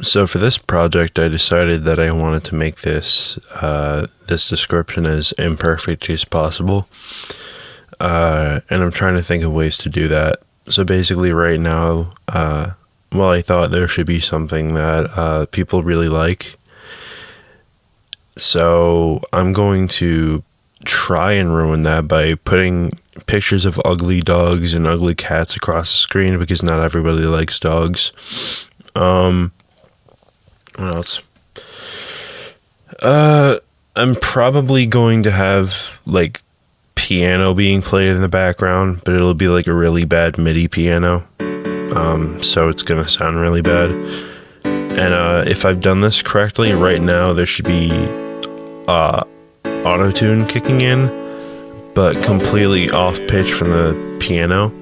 So for this project, I decided that I wanted to make this description as imperfect as possible, and I'm trying to think of ways to do that. So basically, right now, I thought there should be something that people really like. So I'm going to try and ruin that by putting pictures of ugly dogs and ugly cats across the screen because not everybody likes dogs. What else? I'm probably going to have like piano being played in the background, but it'll be like a really bad MIDI piano. So it's gonna sound really bad. And if I've done this correctly, right now there should be autotune kicking in, but completely off pitch from the piano.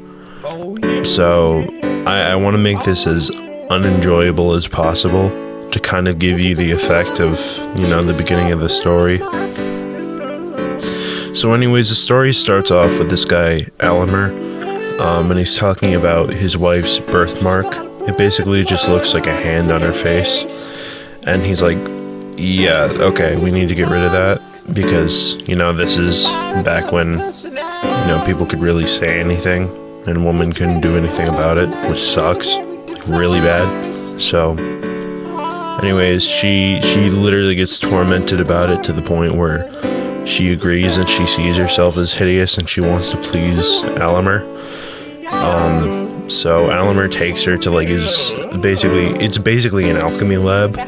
So I want to make this as unenjoyable as possible to kind of give you the effect of, the beginning of the story. So anyways, the story starts off with this guy, Alimer, and he's talking about his wife's birthmark. It basically just looks like a hand on her face. And he's like, yeah, okay, we need to get rid of that because, this is back when, people could really say anything and women couldn't do anything about it, which sucks really bad. So anyways, she literally gets tormented about it to the point where she agrees and she sees herself as hideous and she wants to please Alimer. So Alimer takes her to it's basically an alchemy lab,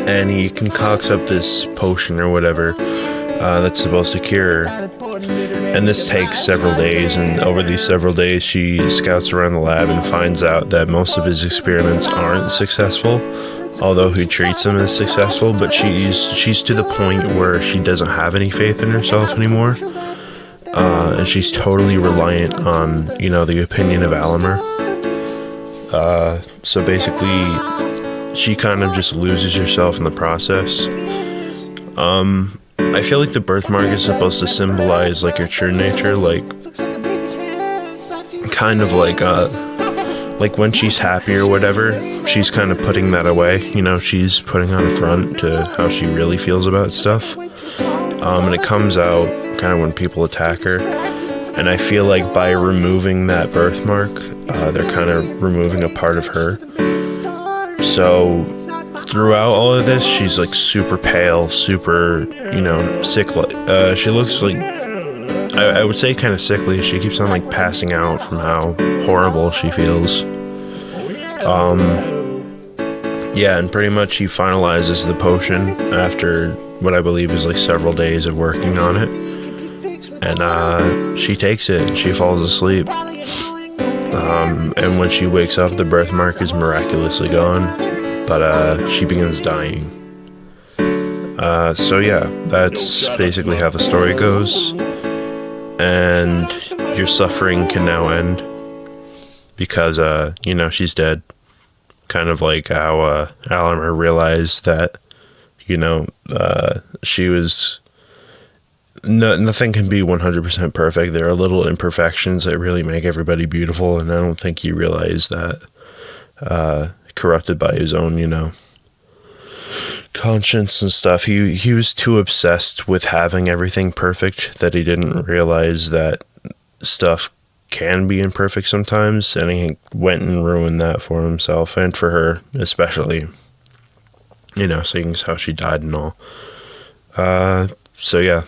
and he concocts up this potion or whatever that's supposed to cure her. And this takes several days, and over these several days she scouts around the lab and finds out that most of his experiments aren't successful, although he treats them as successful. But she's to the point where she doesn't have any faith in herself anymore, and she's totally reliant on the opinion of Alimer. So basically she kind of just loses herself in the process. I feel like the birthmark is supposed to symbolize like her true nature, kind of like when she's happy or whatever, she's kind of putting that away. She's putting on a front to how she really feels about stuff. And it comes out kind of when people attack her. And I feel like by removing that birthmark, they're kind of removing a part of her. So throughout all of this, she's like super pale, super, sickly. She looks like, I would say kind of sickly. She keeps on like passing out from how horrible she feels. Yeah, and pretty much she finalizes the potion after what I believe is like several days of working on it. And she takes it and she falls asleep. And when she wakes up, the birthmark is miraculously gone, but she begins dying. So yeah, that's basically how the story goes. And your suffering can now end because, she's dead. Kind of like how Alimer realized that, she was... nothing can be 100% perfect. There are little imperfections that really make everybody beautiful, and I don't think he realized that. Corrupted by his own, conscience and stuff. He was too obsessed with having everything perfect that he didn't realize that stuff can be imperfect sometimes, and he went and ruined that for himself and for her especially. Seeing as how she died and all. So yeah,